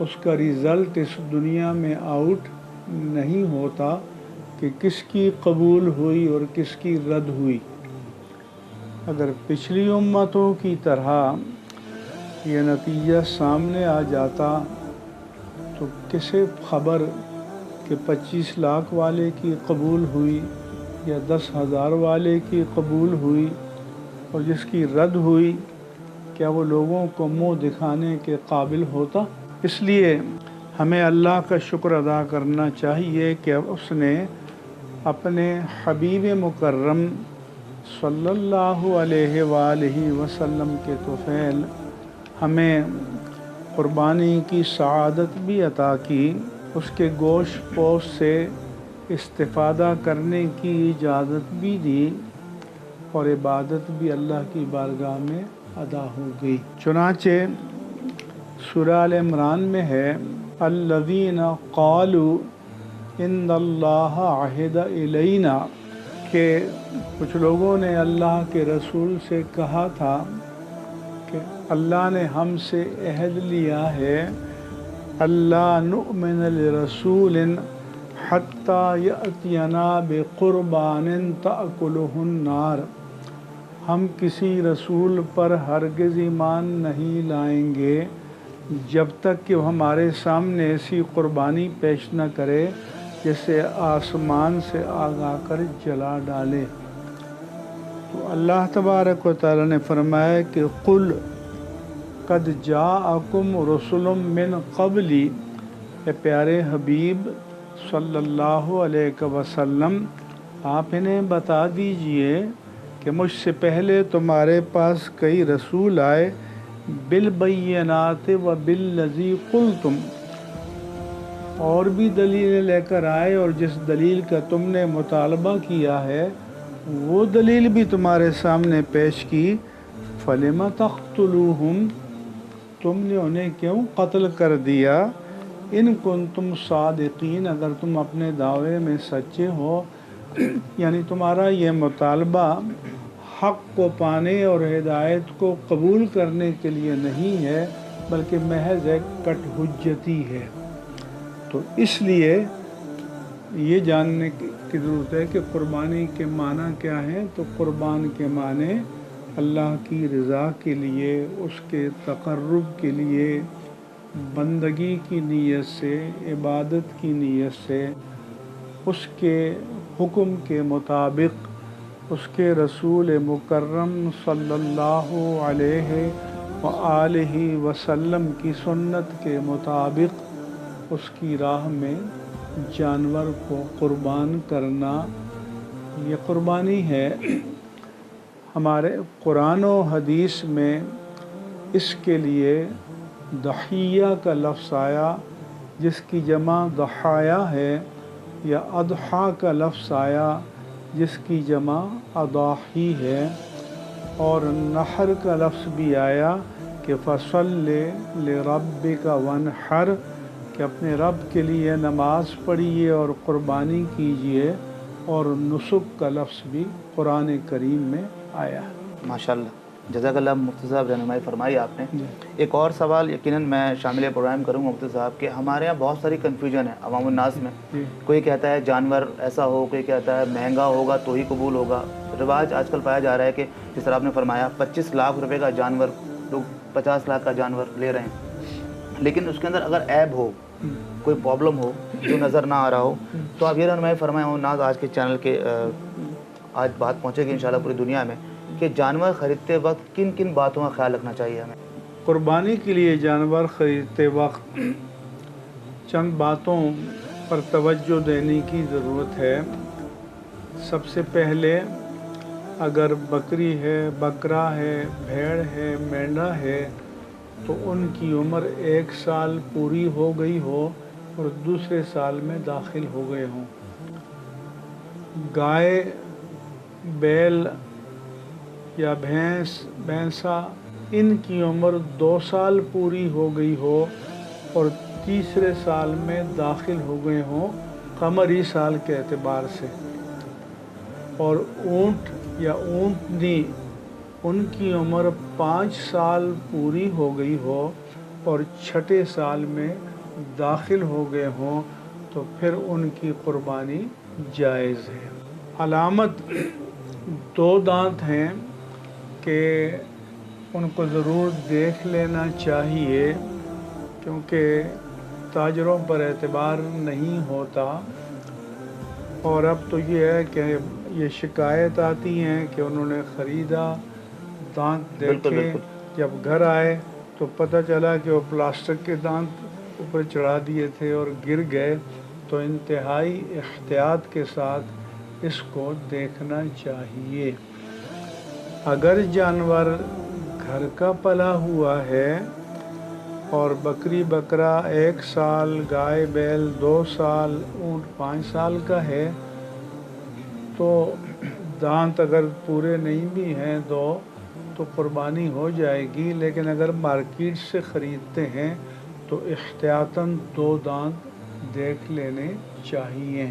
اس کا رزلٹ اس دنیا میں آؤٹ نہیں ہوتا کہ کس کی قبول ہوئی اور کس کی رد ہوئی۔ اگر پچھلی امتوں کی طرح یہ نتیجہ سامنے آ جاتا تو کسے خبر کہ 25 لاکھ والے کی قبول ہوئی یا 10,000 والے کی قبول ہوئی اور جس کی رد ہوئی، کیا وہ لوگوں کو منہ دکھانے کے قابل ہوتا؟ اس لیے ہمیں اللہ کا شکر ادا کرنا چاہیے کہ اس نے اپنے حبیب مکرم صلی اللہ علیہ وآلہ وسلم کے طفیل ہمیں قربانی کی سعادت بھی عطا کی، اس کے گوشت پوش سے استفادہ کرنے کی اجازت بھی دی اور عبادت بھی اللہ کی بارگاہ میں ادا ہو گئی۔ چنانچہ سورہ آل عمران میں ہے الذین قالوا ان اللہ عہد الینا، کہ کچھ لوگوں نے اللہ کے رسول سے کہا تھا کہ اللہ نے ہم سے عہد لیا ہے اللہ نؤمن لرسول حتی یأتینا بقربان تأکلہ النار، ہم کسی رسول پر ہرگز ایمان نہیں لائیں گے جب تک کہ وہ ہمارے سامنے ایسی قربانی پیش نہ کرے جسے آسمان سے آگ آ کر جلا ڈالے۔ تو اللہ تبارک و تعالی نے فرمایا کہ قل قد جاءکم رسل من قبلی، اے پیارے حبیب صلی اللہ علیہ وسلم آپ انہیں بتا دیجئے کہ مجھ سے پہلے تمہارے پاس کئی رسول آئے بالبینات و بالذی قلتم، اور بھی دلیلیں لے کر آئے اور جس دلیل کا تم نے مطالبہ کیا ہے وہ دلیل بھی تمہارے سامنے پیش کی، فلم تقتلوہم، تم نے انہیں کیوں قتل کر دیا، ان کنتم صادقین، اگر تم اپنے دعوے میں سچے ہو، یعنی تمہارا یہ مطالبہ حق کو پانے اور ہدایت کو قبول کرنے کے لیے نہیں ہے بلکہ محض ایک کٹ حجتی ہے۔ تو اس لیے یہ جاننے کی ضرورت ہے کہ قربانی کے معنی کیا ہیں۔ تو قربان کے معنی اللہ کی رضا کے لیے، اس کے تقرب کے لیے، بندگی کی نیت سے، عبادت کی نیت سے، اس کے حکم کے مطابق، اس کے رسول مکرم صلی اللہ علیہ وآلہ وسلم کی سنت کے مطابق اس کی راہ میں جانور کو قربان کرنا، یہ قربانی ہے۔ ہمارے قرآن و حدیث میں اس کے لیے ضحیہ کا لفظ آیا جس کی جمع ضحایا ہے، یا اضحیٰ کا لفظ آیا جس کی جمع اضاحی ہے، اور نحر کا لفظ بھی آیا کہ فصل لربک وانحر، کہ اپنے رب کے لیے نماز پڑھیے اور قربانی کیجیے، اور نسک کا لفظ بھی قرآن کریم میں آیا۔ ماشاءاللہ، جزاک اللہ مفتی صاحب، رہنمائی فرمائی آپ نے۔ ایک اور سوال یقیناً میں شامل پروگرام کروں گا مفتی صاحب کہ ہمارے یہاں بہت ساری کنفیوژن ہے عوام الناس میں، کوئی کہتا ہے جانور ایسا ہو، کوئی کہتا ہے مہنگا ہوگا تو ہی قبول ہوگا۔ رواج آج کل پایا جا رہا ہے کہ جس طرح آپ نے فرمایا 25 لاکھ روپے کا جانور، لوگ 50 لاکھ کا جانور لے رہے ہیں، لیکن اس کے اندر اگر عیب ہو، کوئی پرابلم ہو جو نظر نہ آ رہا ہو، تو آپ یہ رہنمائی فرمائیں اور ناز آج کے چینل کے آج بات پہنچے گی انشاءاللہ پوری دنیا میں کہ جانور خریدتے وقت کن کن باتوں کا خیال رکھنا چاہیے ہمیں؟ قربانی کے لیے جانور خریدتے وقت چند باتوں پر توجہ دینے کی ضرورت ہے۔ سب سے پہلے اگر بکری ہے، بکرا ہے، بھیڑ ہے، مینڈا ہے تو ان کی عمر 1 سال پوری ہو گئی ہو اور دوسرے سال میں داخل ہو گئے ہوں۔ گائے، بیل یا بھینسا، ان کی عمر 2 سال پوری ہو گئی ہو اور تیسرے سال میں داخل ہو گئے ہوں قمری سال کے اعتبار سے، اور اونٹ یا اونٹنی، ان کی عمر 5 سال پوری ہو گئی ہو اور چھٹے سال میں داخل ہو گئے ہوں تو پھر ان کی قربانی جائز ہے۔ علامت 2 دانت ہیں کہ ان کو ضرور دیکھ لینا چاہیے، کیونکہ تاجروں پر اعتبار نہیں ہوتا، اور اب تو یہ ہے کہ یہ شکایت آتی ہیں کہ انہوں نے خریدا، دانت دیکھے، جب گھر آئے تو پتہ چلا کہ وہ پلاسٹک کے دانت اوپر چڑھا دیے تھے اور گر گئے۔ تو انتہائی احتیاط کے ساتھ اس کو دیکھنا چاہیے۔ اگر جانور گھر کا پلا ہوا ہے اور بکری بکرا 1 سال، گائے بیل 2 سال، اونٹ 5 سال کا ہے تو دانت اگر پورے نہیں بھی ہیں تو قربانی ہو جائے گی، لیکن اگر مارکیٹ سے خریدتے ہیں تو احتیاطاً 2 دانت دیکھ لینے چاہیے۔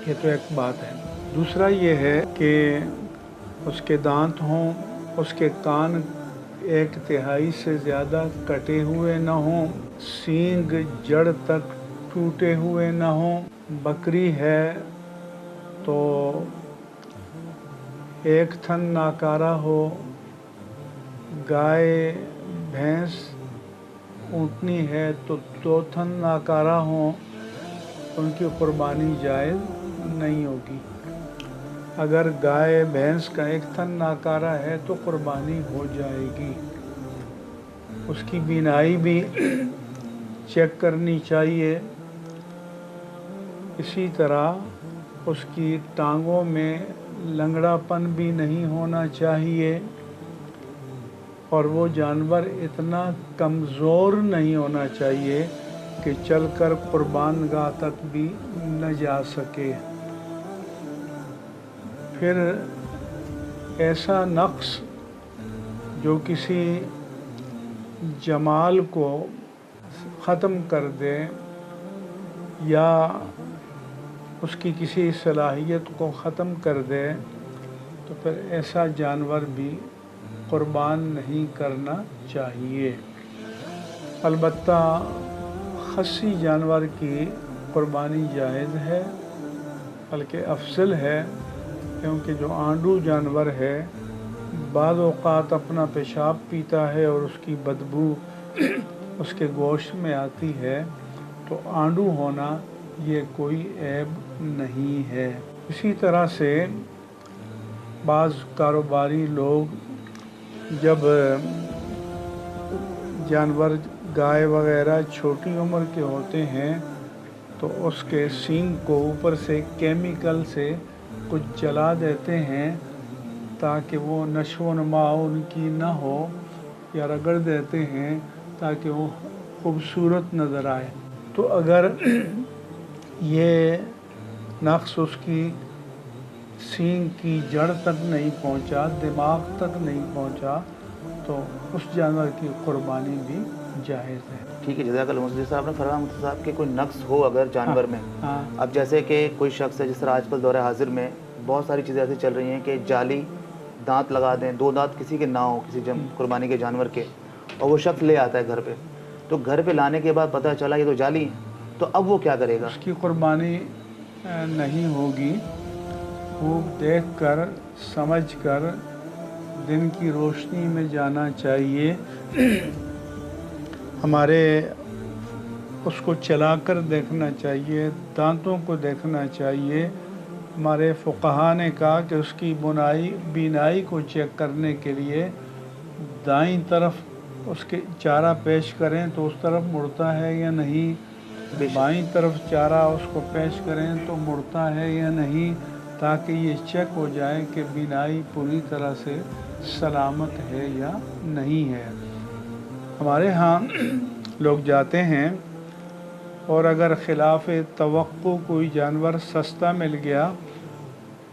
یہ تو ایک بات ہے۔ دوسرا یہ ہے کہ اس کے دانت ہوں، اس کے کان 1/3 سے زیادہ کٹے ہوئے نہ ہوں، سینگ جڑ تک ٹوٹے ہوئے نہ ہوں۔ بکری ہے تو 1 تھن ناکارہ ہو، گائے بھینس اونٹنی ہے تو 2 تھن ناکارہ ہوں، ان کی قربانی جائز نہیں ہوگی۔ اگر گائے بھینس کا 1 تھن ناکارہ ہے تو قربانی ہو جائے گی۔ اس کی بینائی بھی چیک کرنی چاہیے، اسی طرح اس کی ٹانگوں میں لنگڑا پن بھی نہیں ہونا چاہیے، اور وہ جانور اتنا کمزور نہیں ہونا چاہیے کہ چل کر قربان گاہ تک بھی نہ جا سکے۔ پھر ایسا نقص جو کسی جمال کو ختم کر دے یا اس کی کسی صلاحیت کو ختم کر دے تو پھر ایسا جانور بھی قربان نہیں کرنا چاہیے۔ البتہ خصی جانور کی قربانی جائز ہے، بلکہ افضل ہے، کیونکہ جو آنڈو جانور ہے بعض اوقات اپنا پیشاب پیتا ہے اور اس کی بدبو اس کے گوشت میں آتی ہے، تو آنڈو ہونا یہ کوئی عیب نہیں ہے۔ اسی طرح سے بعض کاروباری لوگ جب جانور گائے وغیرہ چھوٹی عمر کے ہوتے ہیں تو اس کے سینگ کو اوپر سے کیمیکل سے کچھ جلا دیتے ہیں تاکہ وہ نشو و نما ان کی نہ ہو، یا رگڑ دیتے ہیں تاکہ وہ خوبصورت نظر آئے۔ تو اگر یہ نقص اس کی سینگ کی جڑ تک نہیں پہنچا، دماغ تک نہیں پہنچا، تو اس جانور کی قربانی بھی جائز ہے۔ ٹھیک ہے، جزاک اللہ مفتی صاحب نے فرمایا مفتی صاحب کہ کوئی نقص ہو اگر جانور میں، اب جیسے کہ کوئی شخص ہے، جس طرح آج کل دور حاضر میں بہت ساری چیزیں ایسی چل رہی ہیں کہ جعلی دانت لگا دیں، 2 دانت کسی کے نہ ہوں کسی قربانی کے جانور کے، اور وہ شخص لے آتا ہے گھر پہ، تو گھر پہ لانے کے بعد پتہ چلا یہ تو جعلی ہے، تو اب وہ کیا کرے گا؟ اس کی قربانی نہیں ہوگی۔ خوب دیکھ کر سمجھ کر دن کی روشنی میں جانا چاہیے، ہمارے اس کو چلا کر دیکھنا چاہیے، دانتوں کو دیکھنا چاہیے۔ ہمارے فقہا نے کہا کہ اس کی بینائی کو چیک کرنے کے لیے دائیں طرف اس کے چارہ پیش کریں تو اس طرف مڑتا ہے یا نہیں، بائیں طرف چارہ اس کو پیش کریں تو مڑتا ہے یا نہیں، تاکہ یہ چیک ہو جائے کہ بینائی پوری طرح سے سلامت ہے یا نہیں ہے۔ ہمارے ہاں لوگ جاتے ہیں اور اگر خلاف توقع کوئی جانور سستا مل گیا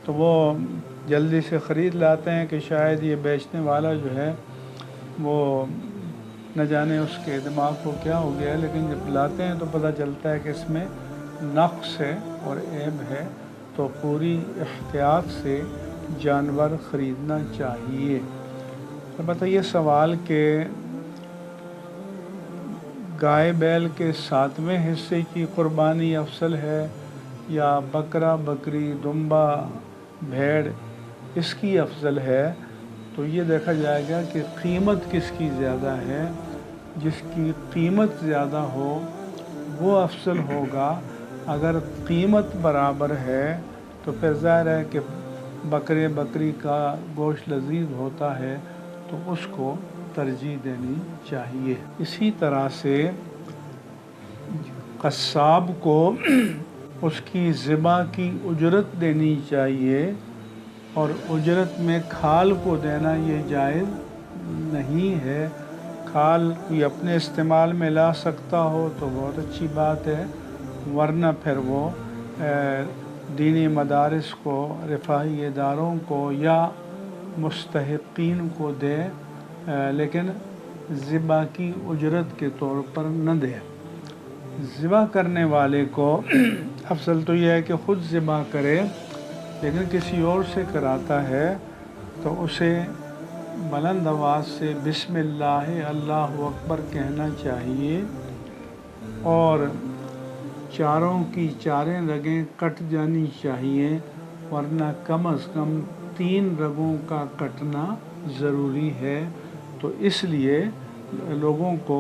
تو وہ جلدی سے خرید لاتے ہیں کہ شاید یہ بیچنے والا جو ہے وہ نہ جانے اس کے دماغ کو کیا ہو گیا ہے، لیکن جب لاتے ہیں تو پتہ چلتا ہے کہ اس میں نقص ہے اور عیب ہے، تو پوری احتیاط سے جانور خریدنا چاہیے۔ البتہ یہ سوال کہ گائے بیل کے 7ویں حصے کی قربانی افضل ہے یا بکرا بکری دمبا بھیڑ اس کی افضل ہے، تو یہ دیکھا جائے گا کہ قیمت کس کی زیادہ ہے۔ جس کی قیمت زیادہ ہو وہ افضل ہوگا۔ اگر قیمت برابر ہے تو پھر ظاہر ہے کہ بکری کا گوشت لذیذ ہوتا ہے تو اس کو ترجیح دینی چاہیے۔ اسی طرح سے قصاب کو اس کی ذبح کی اجرت دینی چاہیے، اور اجرت میں کھال کو دینا یہ جائز نہیں ہے۔ کھال کوئی اپنے استعمال میں لا سکتا ہو تو بہت اچھی بات ہے، ورنہ پھر وہ دینی مدارس کو، رفاہی اداروں کو یا مستحقین کو دے، لیکن ذبح کی اجرت کے طور پر نہ دے۔ ذبح کرنے والے کو افضل تو یہ ہے کہ خود ذبح کرے، لیکن کسی اور سے کراتا ہے تو اسے بلند آواز سے بسم اللہ اللہ اکبر کہنا چاہیے، اور چاروں کی چاریں رگیں کٹ جانی چاہیے، ورنہ کم از کم 3 رگوں کا کٹنا ضروری ہے۔ تو اس لیے لوگوں کو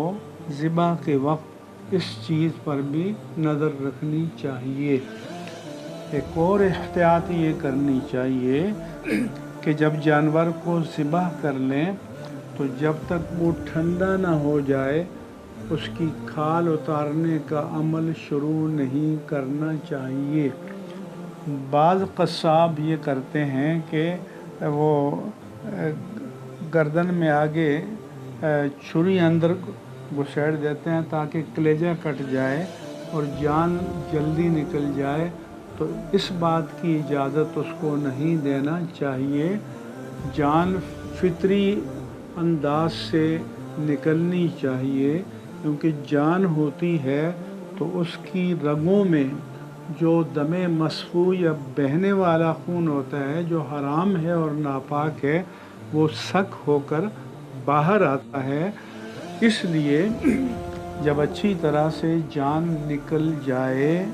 ذبح کے وقت اس چیز پر بھی نظر رکھنی چاہیے۔ ایک اور احتیاط یہ کرنی چاہیے کہ جب جانور کو ذبح کر لیں تو جب تک وہ ٹھنڈا نہ ہو جائے اس کی کھال اتارنے کا عمل شروع نہیں کرنا چاہیے۔ بعض قصاب یہ کرتے ہیں کہ وہ گردن میں آگے چھری اندر گھسیڑ دیتے ہیں تاکہ کلیجہ کٹ جائے اور جان جلدی نکل جائے، تو اس بات کی اجازت اس کو نہیں دینا چاہیے۔ جان فطری انداز سے نکلنی چاہیے، کیونکہ جان ہوتی ہے تو اس کی رگوں میں جو دم مسفوح یا بہنے والا خون ہوتا ہے جو حرام ہے اور ناپاک ہے، وہ سک ہو کر باہر آتا ہے۔ اس لیے جب اچھی طرح سے جان نکل جائے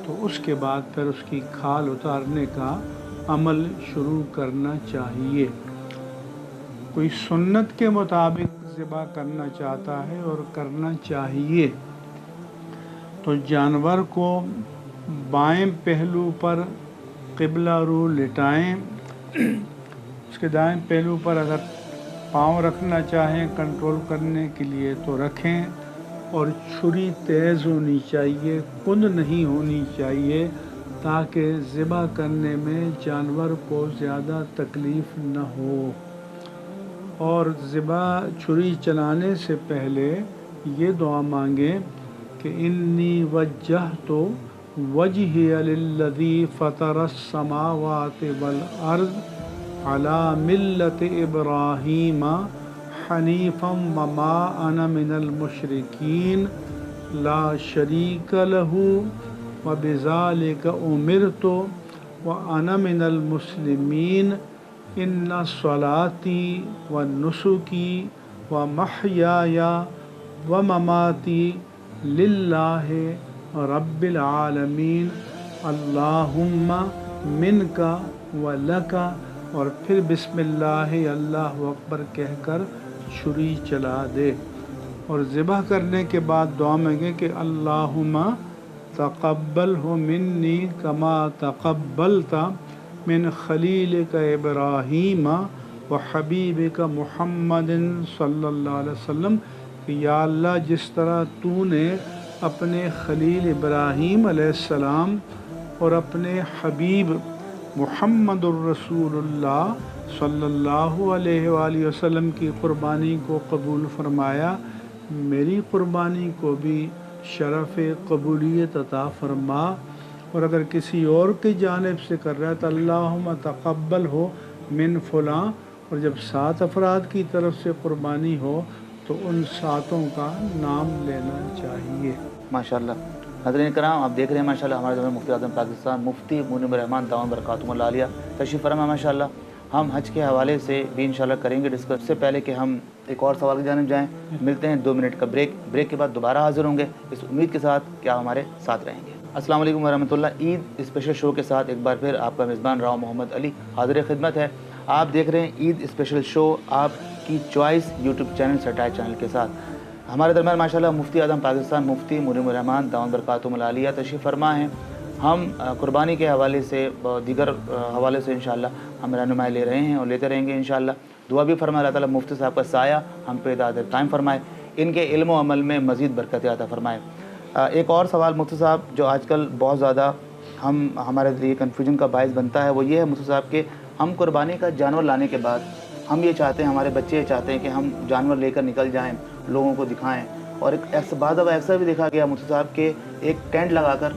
تو اس کے بعد پھر اس کی کھال اتارنے کا عمل شروع کرنا چاہیے۔ کوئی سنت کے مطابق ذبح کرنا چاہتا ہے اور کرنا چاہیے تو جانور کو بائیں پہلو پر قبلہ رو لٹائیں، اس کے دائیں پہلو پر اگر پاؤں رکھنا چاہیں کنٹرول کرنے کے لیے تو رکھیں، اور چھری تیز ہونی چاہیے، کند نہیں ہونی چاہیے، تاکہ ذبح کرنے میں جانور کو زیادہ تکلیف نہ ہو۔ اور ذبح چھری چلانے سے پہلے یہ دعا مانگیں کہ انی وجہت وجہی للذی فطر السماوات والارض علی ملت ابراہیم حنیفا وما انا من المشرکین لا شریک لہ وبذالک امرت وانا من المسلمین ان صلاتی ونسکی ومحیای ومماتی للہ رب العالمین اللہم منکا ولکا، اور پھر بسم اللہ اللہ اکبر کہہ کر چھری چلا دے۔ اور ذبح کرنے کے بعد دعا مانگے کہ اللہم تقبلہ منی کما تقبلت من خلیلک ابراہیم و حبیبک محمد صلی اللہ علیہ وسلم، کہ یا اللہ جس طرح تو نے اپنے خلیل ابراہیم علیہ السلام اور اپنے حبیب محمد الرسول اللہ صلی اللہ علیہ وآلہ وسلم کی قربانی کو قبول فرمایا، میری قربانی کو بھی شرف قبولیت عطا فرما۔ اور اگر کسی اور کی جانب سے کر رہا ہے تو اللہم تقبل ہو من فلاں، اور جب 7 افراد کی طرف سے قربانی ہو تو ان 7 کا نام لینا چاہیے۔ ماشاءاللہ۔ حضرین کرام، آپ دیکھ رہے ہیں ماشاءاللہ ہمارے زمین مفتی اعظم پاکستان مفتی منعم الرحمان دامت برکاتہم اللہ علیہ تشریف فرما۔ ماشاءاللہ ہم حج کے حوالے سے بھی انشاءاللہ کریں گے ڈسکس۔ اس سے پہلے کہ ہم ایک اور سوال کی جانب جائیں، ملتے ہیں 2 منٹ کا بریک کے بعد دوبارہ حاضر ہوں گے اس امید کے ساتھ کہ آپ ہمارے ساتھ رہیں گے۔ السلام علیکم ورحمۃ اللہ۔ عید اسپیشل شو کے ساتھ ایک بار پھر آپ کا میزبان راؤ محمد علی حاضر خدمت ہے۔ آپ دیکھ رہے ہیں عید اسپیشل شو آپ کی choice YouTube channel satellite channel کے ساتھ۔ ہمارے درمیان ماشاءاللہ مفتی اعظم پاکستان مفتی مریم الرحمان دامت برکاتہم العالیہ تشریف فرما ہیں۔ ہم قربانی کے حوالے سے دیگر حوالے سے انشاءاللہ ہم رہنمائی لے رہے ہیں اور لیتے رہیں گے انشاءاللہ۔ دعا بھی فرمائے اللہ تعالیٰ مفتی صاحب کا سایہ ہم پہ دائم قائم فرمائے، ان کے علم و عمل میں مزید برکت عطا فرمائے۔ ایک اور سوال مفتی صاحب جو آج کل بہت زیادہ ہمارے لیے کنفیوژن کا باعث بنتا ہے وہ یہ ہے مفتی صاحب کہ ہم قربانی کا جانور لانے کے بعد ہم یہ چاہتے ہیں، ہمارے بچے یہ چاہتے ہیں کہ ہم جانور لے کر نکل جائیں، لوگوں کو دکھائیں، اور ایک بعض دفعہ ایسا بھی دیکھا گیا مفتی صاحب کہ ایک ٹینٹ لگا کر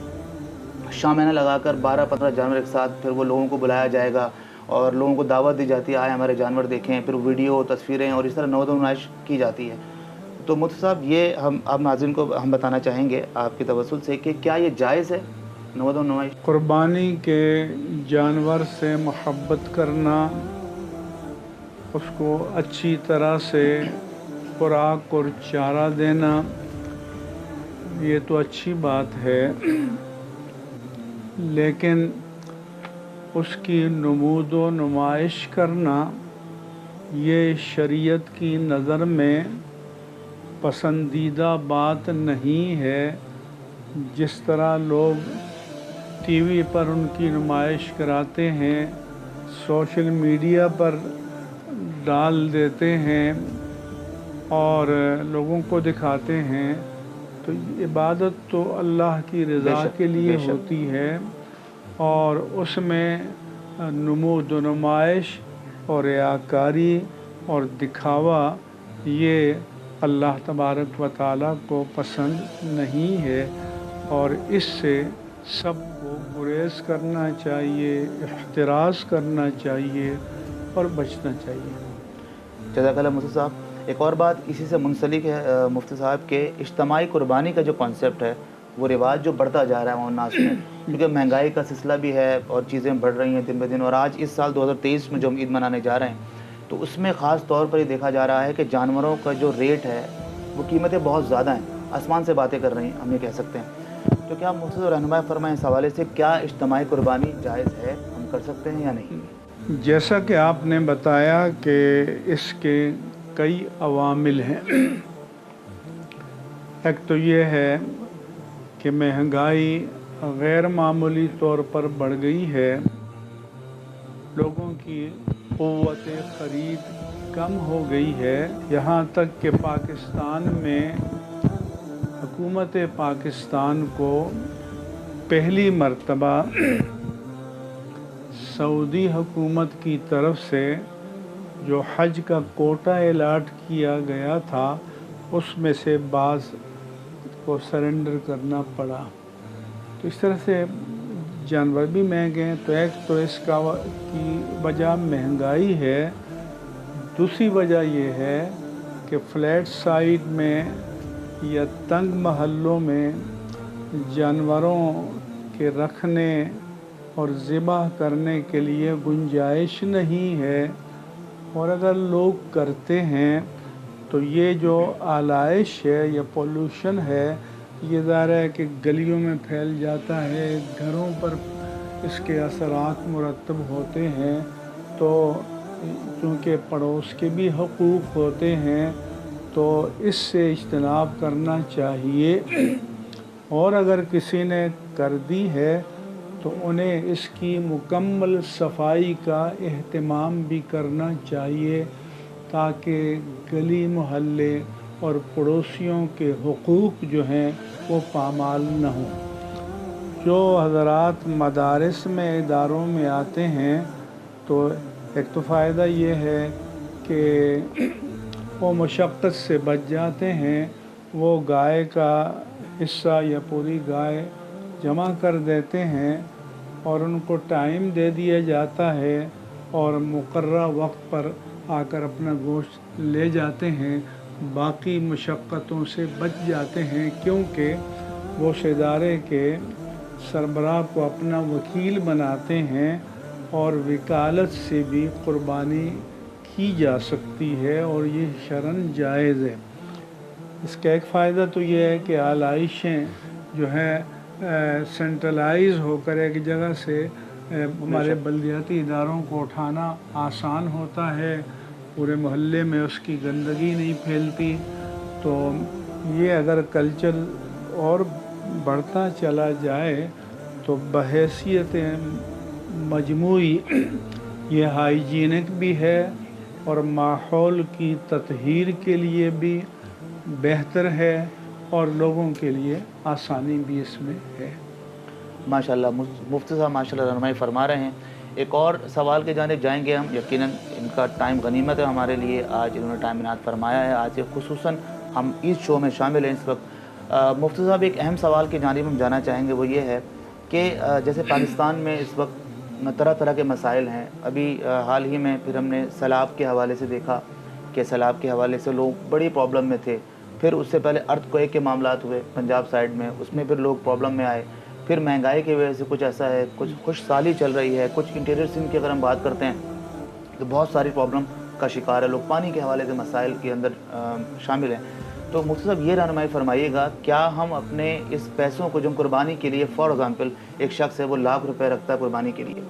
شامینہ لگا کر 12-15 جانور ایک ساتھ پھر وہ لوگوں کو بلایا جائے گا اور لوگوں کو دعوت دی جاتی ہے آئے ہمارے جانور دیکھیں، پھر ویڈیو تصویریں اور اس طرح نمود و نمائش کی جاتی ہے۔ تو مفتی صاحب یہ آپ ناظرین کو ہم بتانا چاہیں گے آپ کے توسل سے کہ کیا یہ جائز ہے نمود و نمائش؟ قربانی کے جانور سے محبت کرنا، اس کو اچھی طرح سے خوراک اور چارہ دینا، یہ تو اچھی بات ہے، لیکن اس کی نمود و نمائش کرنا یہ شریعت کی نظر میں پسندیدہ بات نہیں ہے۔ جس طرح لوگ ٹی وی پر ان کی نمائش کراتے ہیں، سوشل میڈیا پر ڈال دیتے ہیں اور لوگوں کو دکھاتے ہیں، تو عبادت تو اللہ کی رضا کے لیے ہوتی ہے، اور اس میں نمود و نمائش اور ریاکاری اور دکھاوا یہ اللہ تبارک و تعالیٰ کو پسند نہیں ہے، اور اس سے سب کو گریز کرنا چاہیے، احتراز کرنا چاہیے اور بچنا چاہیے۔ جزاک اللہ مفتی صاحب۔ ایک اور بات اسی سے منسلک ہے مفتی صاحب کہ اجتماعی قربانی کا جو کانسیپٹ ہے وہ رواج جو بڑھتا جا رہا ہے الناس میں، کیونکہ مہنگائی کا سلسلہ بھی ہے اور چیزیں بڑھ رہی ہیں دن بہ دن، اور آج اس سال 2023 میں جو ہم عید منانے جا رہے ہیں تو اس میں خاص طور پر یہ دیکھا جا رہا ہے کہ جانوروں کا جو ریٹ ہے وہ قیمتیں بہت زیادہ ہیں، آسمان سے باتیں کر رہی ہیں ہم یہ کہہ سکتے ہیں۔ تو کیا مفتی صاحب رہنمائی فرمائیں اس حوالے سے، کیا اجتماعی قربانی جائز ہے، ہم کر سکتے ہیں یا نہیں؟ جیسا کہ آپ نے بتایا کہ اس کے کئی عوامل ہیں۔ ایک تو یہ ہے کہ مہنگائی غیر معمولی طور پر بڑھ گئی ہے، لوگوں کی قوت خرید کم ہو گئی ہے، یہاں تک کہ پاکستان میں حکومت پاکستان کو پہلی مرتبہ سعودی حکومت کی طرف سے جو حج کا کوٹا الاٹ کیا گیا تھا اس میں سے بعض کو سرنڈر کرنا پڑا، تو اس طرح سے جانور بھی مہنگے ہیں۔ تو ایک تو اس کی وجہ مہنگائی ہے، دوسری وجہ یہ ہے کہ فلیٹ سائٹ میں یا تنگ محلوں میں جانوروں کے رکھنے اور ذبح کرنے کے لیے گنجائش نہیں ہے، اور اگر لوگ کرتے ہیں تو یہ جو آلائش ہے یا پولوشن ہے یہ ظاہر ہے کہ گلیوں میں پھیل جاتا ہے، گھروں پر اس کے اثرات مرتب ہوتے ہیں، تو چونکہ پڑوس کے بھی حقوق ہوتے ہیں تو اس سے اجتناب کرنا چاہیے، اور اگر کسی نے کر دی ہے تو انہیں اس کی مکمل صفائی کا اہتمام بھی کرنا چاہیے تاکہ گلی محلے اور پڑوسیوں کے حقوق جو ہیں وہ پامال نہ ہوں۔ جو حضرات مدارس میں اداروں میں آتے ہیں تو ایک تو فائدہ یہ ہے کہ وہ مشقت سے بچ جاتے ہیں، وہ گائے کا حصہ یا پوری گائے جمع کر دیتے ہیں اور ان کو ٹائم دے دیا جاتا ہے اور مقررہ وقت پر آ کر اپنا گوشت لے جاتے ہیں، باقی مشقتوں سے بچ جاتے ہیں، کیونکہ وہ ادارے کے سربراہ کو اپنا وکیل بناتے ہیں اور وکالت سے بھی قربانی کی جا سکتی ہے اور یہ شرعاً جائز ہے۔ اس کا ایک فائدہ تو یہ ہے کہ آلائشیں جو ہیں سینٹرلائز ہو کر ایک جگہ سے ہمارے بلدیاتی اداروں کو اٹھانا آسان ہوتا ہے، پورے محلے میں اس کی گندگی نہیں پھیلتی۔ تو یہ اگر کلچر اور بڑھتا چلا جائے تو بحیثیت مجموعی یہ ہائیجینک بھی ہے اور ماحول کی تطہیر کے لیے بھی بہتر ہے اور لوگوں کے لیے آسانی بھی اس میں ہے۔ ماشاءاللہ مفتی صاحب ماشاءاللہ رہنمائی فرما رہے ہیں۔ ایک اور سوال کی جانب جائیں گے ہم، یقیناً ان کا ٹائم غنیمت ہے ہمارے لیے، آج انہوں نے ٹائم عنایت فرمایا ہے، آج خصوصاً ہم اس شو میں شامل ہیں اس وقت۔ مفتی صاحب ایک اہم سوال کی جانب ہم جانا چاہیں گے، وہ یہ ہے کہ جیسے پاکستان میں اس وقت طرح طرح کے مسائل ہیں۔ ابھی حال ہی میں پھر ہم نے سیلاب کے حوالے سے دیکھا کہ سیلاب کے حوالے سے لوگ بڑی پرابلم میں تھے، پھر اس سے پہلے ارتھ کویک کے معاملات ہوئے پنجاب سائیڈ میں، اس میں پھر لوگ پرابلم میں آئے، پھر مہنگائی کی وجہ سے کچھ ایسا ہے، کچھ خوش سالی چل رہی ہے، کچھ انٹیریئر سین کی اگر ہم بات کرتے ہیں تو بہت ساری پرابلم کا شکار ہے لوگ، پانی کے حوالے سے مسائل کے اندر شامل ہیں۔ تو مفتی صاحب یہ رہنمائی فرمائیے گا، کیا ہم اپنے اس پیسوں کو جو قربانی کے لیے، فار ایگزامپل ایک شخص ہے وہ ₹1,00,000 رکھتا ہے قربانی کے لیے،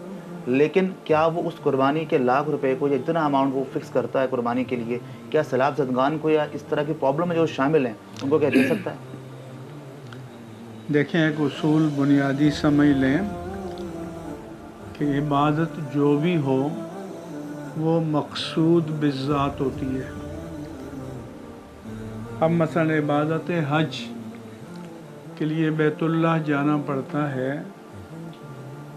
لیکن کیا وہ اس قربانی کے ₹1,00,000 کو یا اتنا اماؤنٹ وہ فکس کرتا ہے قربانی کے لیے، کیا سیلاب زدگان کو یا اس طرح کی پرابلم میں جو شامل ہیں ان کو کیا دے سکتا ہے؟ دیکھیں ایک اصول بنیادی سمجھ لیں کہ عبادت جو بھی ہو وہ مقصود بالذات ہوتی ہے۔ اب مثلا عبادت حج کے لیے بیت اللہ جانا پڑتا ہے،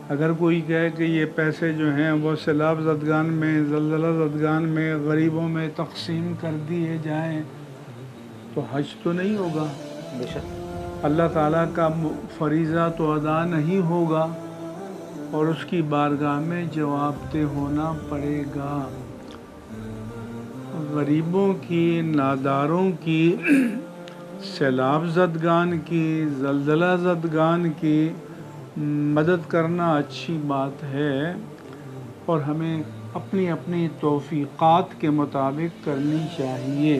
اگر کوئی کہے کہ یہ پیسے جو ہیں وہ سیلاب زدگان میں، زلزلہ زدگان میں، غریبوں میں تقسیم کر دیے جائیں تو حج تو نہیں ہوگا، بے شک اللہ تعالیٰ کا فریضہ تو ادا نہیں ہوگا اور اس کی بارگاہ میں جواب دہ ہونا پڑے گا۔ غریبوں کی، ناداروں کی، سیلاب زدگان کی، زلزلہ زدگان کی مدد کرنا اچھی بات ہے اور ہمیں اپنی اپنی توفیقات کے مطابق کرنی چاہیے۔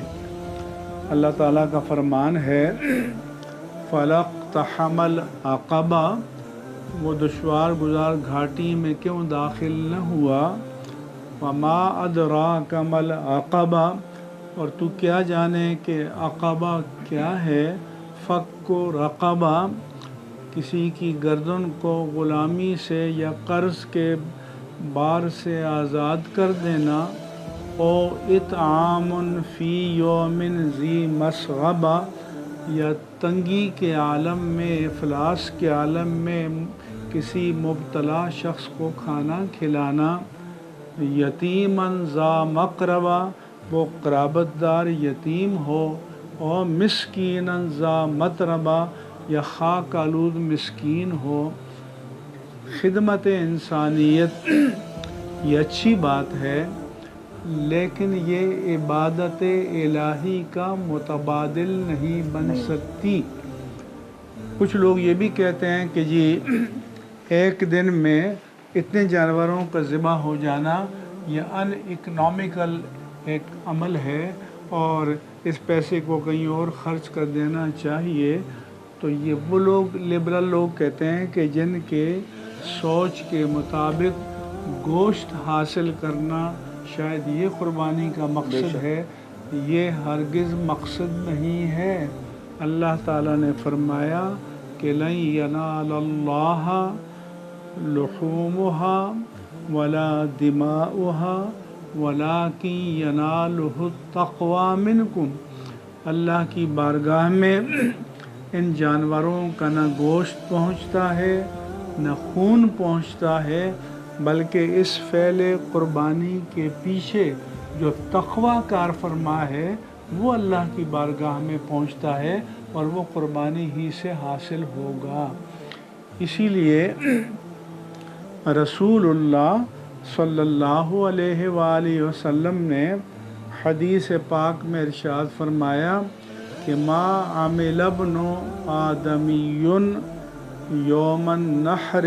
اللہ تعالیٰ کا فرمان ہے فَلَاقْتَحَمَ الْعَقَبَةَ، وہ دشوار گزار گھاٹی میں کیوں داخل نہ ہوا، وَمَا أَدْرَاكَ مَا الْعَقَبَةُ، اور تو کیا جانے کہ عقبہ کیا ہے، فَكُّ رَقَبَةٍ، کسی کی گردن کو غلامی سے یا قرض کے بار سے آزاد کر دینا، او اطعام فی یوم ذی مسغبہ، یا تنگی کے عالم میں، افلاس کے عالم میں کسی مبتلا شخص کو کھانا کھلانا، یتیماً ذا مقربہ، وہ قرابت دار یتیم ہو، اور مسکیناً ذا متربہ، یا خاک آلود مسکین ہو۔ خدمت انسانیت یہ اچھی بات ہے، لیکن یہ عبادت الہی کا متبادل نہیں بن سکتی۔ کچھ لوگ یہ بھی کہتے ہیں کہ جی ایک دن میں اتنے جانوروں کا ذبح ہو جانا یہ ان اکنامیکل ایک عمل ہے اور اس پیسے کو کہیں اور خرچ کر دینا چاہیے۔ تو یہ وہ لوگ لبرل لوگ کہتے ہیں کہ جن کے سوچ کے مطابق گوشت حاصل کرنا شاید یہ قربانی کا مقصد ہے، یہ ہرگز مقصد نہیں ہے۔ اللہ تعالیٰ نے فرمایا کہ لن ینال اللہ لحومها ولا دماؤها ولکن ینالہ التقوی منکم، اللہ کی بارگاہ میں ان جانوروں کا نہ گوشت پہنچتا ہے نہ خون پہنچتا ہے، بلکہ اس فعل قربانی کے پیچھے جو تقوی کار فرما ہے وہ اللہ کی بارگاہ میں پہنچتا ہے اور وہ قربانی ہی سے حاصل ہوگا۔ اسی لیے رسول اللہ صلی اللہ علیہ وآلہ وسلم نے حدیث پاک میں ارشاد فرمایا کہ ما عمل ابن آدمی یوم النحر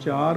4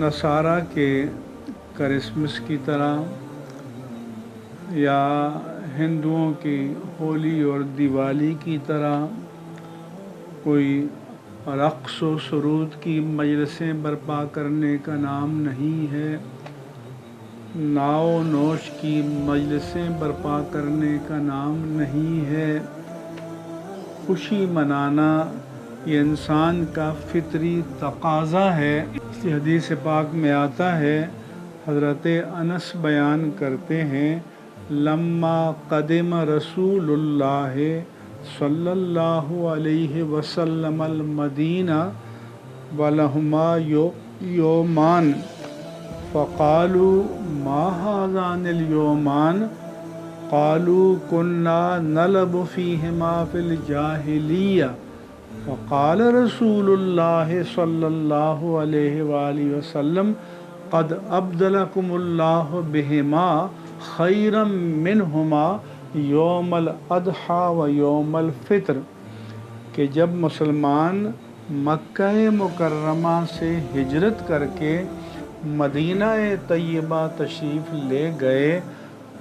نصارہ کے کرسمس کی طرح یا ہندوؤں کی ہولی اور دیوالی کی طرح کوئی رقص و سرود کی مجلسیں برپا کرنے کا نام نہیں ہے، ناؤ نوش کی مجلسیں برپا کرنے کا نام نہیں ہے۔ خوشی منانا یہ انسان کا فطری تقاضا ہے۔ اس حدیث پاک میں آتا ہے، حضرت انس بیان کرتے ہیں، لما قدم رسول اللہ صلی اللہ علیہ وسلم المدینہ ولہما یومان فقالوا ما هذان اليومان قالوا كنا نلعب فيهما في الجاهلية فقال رسول الله صلى الله عليه وآله وسلم قد أبدلكم الله بهما خيرا منهما یوم الاضحیٰ و یوم الفطر، کہ جب مسلمان مکہ مکرمہ سے ہجرت کر کے مدینہ طیبہ تشریف لے گئے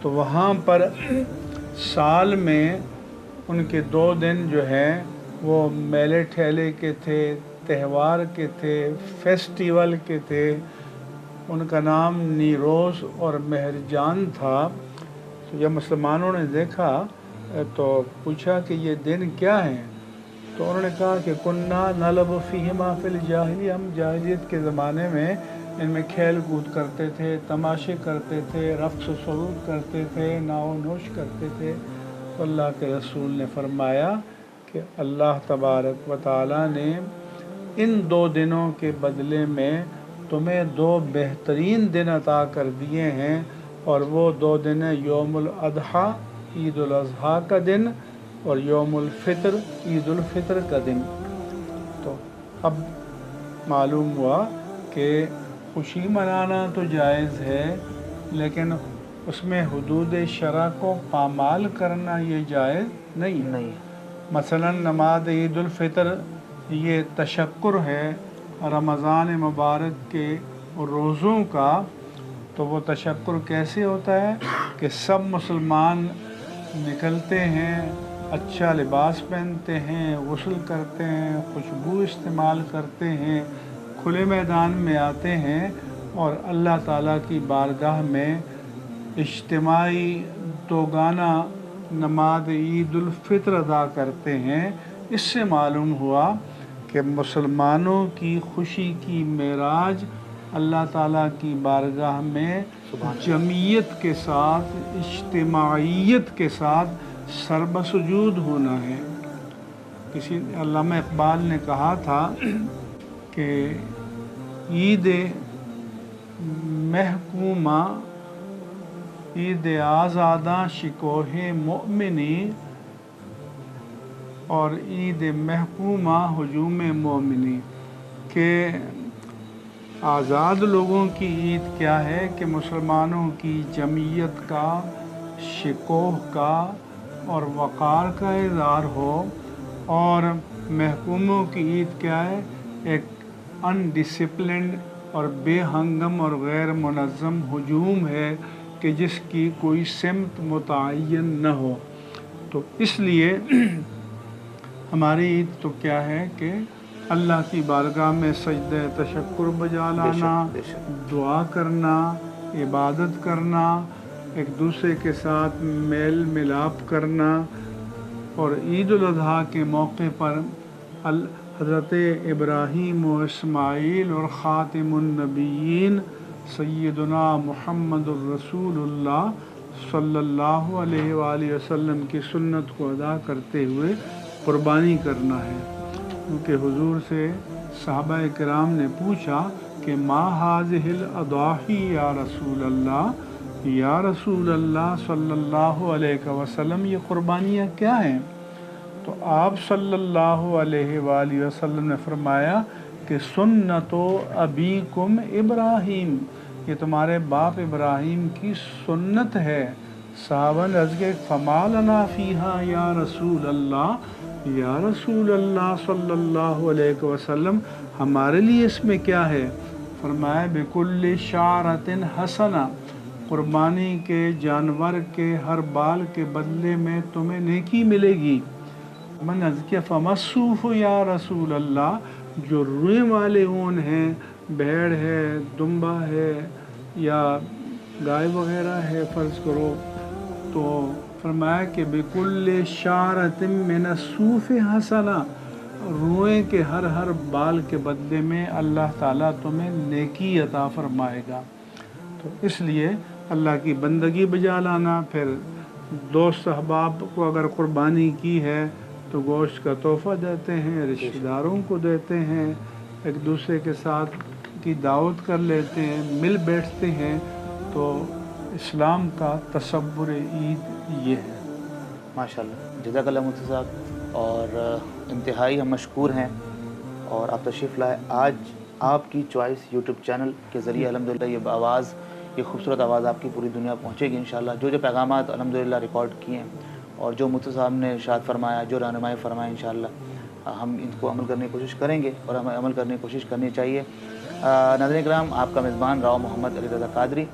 تو وہاں پر سال میں ان کے 2 دن جو ہیں وہ میلے ٹھیلے کے تھے، تہوار کے تھے، فیسٹیول کے تھے۔ ان کا نام نیروز اور مہرجان تھا۔ تو جب مسلمانوں نے دیکھا تو پوچھا کہ یہ دن کیا ہیں، تو انہوں نے کہا کہ کننا نلعب فیہما فی الجاہلیہ، ہم جاہلیت کے زمانے میں ان میں کھیل کود کرتے تھے، تماشے کرتے تھے، رقص و سرود کرتے تھے، ناؤ نوش کرتے تھے۔ تو اللہ کے رسول نے فرمایا کہ اللہ تبارک و تعالیٰ نے ان 2 دنوں کے بدلے میں تمہیں 2 بہترین دن عطا کر دیے ہیں، اور وہ 2 دن ہیں یوم الاضحیٰ عید الاضحیٰ کا دن اور یوم الفطر عید الفطر کا دن۔ تو اب معلوم ہوا کہ خوشی منانا تو جائز ہے، لیکن اس میں حدود شرع کو پامال کرنا یہ جائز نہیں۔ مثلا نماز عید الفطر یہ تشکر ہے رمضان مبارک کے روزوں کا، تو وہ تشکر کیسے ہوتا ہے کہ سب مسلمان نکلتے ہیں، اچھا لباس پہنتے ہیں، غسل کرتے ہیں، خوشبو استعمال کرتے ہیں، کھلے میدان میں آتے ہیں اور اللہ تعالیٰ کی بارگاہ میں اجتماعی 2 گانا نماز عید الفطر ادا کرتے ہیں۔ اس سے معلوم ہوا کہ مسلمانوں کی خوشی کی معراج اللہ تعالیٰ کی بارگاہ میں جمعیت کے ساتھ، اجتماعیت کے ساتھ سربسجود ہونا ہے۔ کسی علامہ اقبال نے کہا تھا کہ عید محکومہ عید آزادہ شکوہ مؤمنی اور عید محکومہ ہجوم مومنی، کہ آزاد لوگوں کی عید کیا ہے کہ مسلمانوں کی جمعیت کا، شکوہ کا اور وقار کا اظہار ہو، اور محکوموں کی عید کیا ہے، ایک انڈسپلنڈ اور بے ہنگم اور غیر منظم ہجوم ہے کہ جس کی کوئی سمت متعین نہ ہو۔ تو اس لیے ہماری عید تو کیا ہے کہ اللہ کی بارگاہ میں سجدہ تشکر بجا لانا، دعا کرنا، عبادت کرنا، ایک دوسرے کے ساتھ میل ملاپ کرنا، اور عید الاضحیٰ کے موقع پر حضرت ابراہیم و اسماعیل اور خاتم النبیین سیدنا محمد الرسول اللہ صلی اللہ علیہ وآلہ وسلم کی سنت کو ادا کرتے ہوئے قربانی کرنا ہے۔ کیونکہ حضور سے صحابہ کرام نے پوچھا کہ ما ہذہ الاضاحی یا رسول اللہ، یا رسول اللہ صلی اللہ علیہ وسلم یہ قربانیاں کیا ہیں؟ تو آپ صلی اللہ علیہ وآلہ وسلم نے فرمایا کہ سنت ابیکم ابراہیم، یہ تمہارے باپ ابراہیم کی سنت ہے۔ صحابہ نے عرض کیا فما لنا فیہا یا رسول اللہ، یا رسول اللہ صلی اللہ علیہ وسلم ہمارے لیے اس میں کیا ہے؟ فرمایا بکل شعرۃ حسنہ، قربانی کے جانور کے ہر بال کے بدلے میں تمہیں نیکی ملے گی۔ من ازکیہ فمسوف یا رسول اللہ، جو روئے والے اون ہیں، بھیڑ ہے، دمبا ہے یا گائے وغیرہ ہے فرض کرو، تو فرمایا کہ بکل شعرۃ من الصوف حسنہ، روئے کے ہر بال کے بدلے میں اللہ تعالیٰ تمہیں نیکی عطا فرمائے گا۔ تو اس لیے اللہ کی بندگی بجا لانا، پھر دوست احباب کو اگر قربانی کی ہے تو گوشت کا تحفہ دیتے ہیں، رشتہ داروں کو دیتے ہیں، ایک دوسرے کے ساتھ کی دعوت کر لیتے ہیں، مل بیٹھتے ہیں۔ تو اسلام کا تصور عید یہ ہے۔ ماشاءاللہ، جزاک اللہ مفتی صاحب، اور انتہائی ہم مشکور ہیں اور آپ تشریف لائے۔ آج آپ کی چوائس یوٹیوب چینل کے ذریعے الحمدللہ یہ آواز، یہ خوبصورت آواز آپ کی پوری دنیا پہنچے گی انشاءاللہ۔ جو پیغامات الحمدللہ ریکارڈ کیے ہیں اور جو مفتی صاحب نے ارشاد فرمایا، جو رہنمائی فرمایا، انشاءاللہ ہم ان کو عمل کرنے کی کوشش کریں گے اور ہمیں عمل کرنے کی کوشش کرنی چاہیے۔ ناظرین کرام، آپ کا میزبان راؤ محمد علی رضا قادری،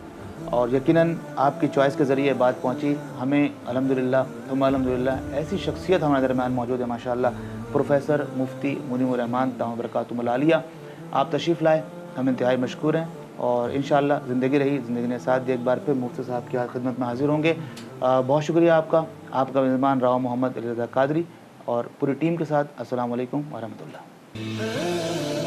اور یقیناً آپ کی چوائس کے ذریعے بات پہنچی ہمیں الحمدللہ، ثم الحمدللہ ایسی شخصیت ہمارے درمیان موجود ہے ماشاءاللہ، پروفیسر مفتی منیم الرحمان دامت برکاتہم العالیہ، آپ تشریف لائے، ہم انتہائی مشکور ہیں، اور انشاءاللہ زندگی رہی، زندگی نے ساتھ دیا، ایک بار پھر مفتی صاحب کی خدمت میں حاضر ہوں گے۔ بہت شکریہ آپ کا میزبان راؤ محمد علی رضا قادری اور پوری ٹیم کے ساتھ السلام علیکم ورحمۃ اللہ۔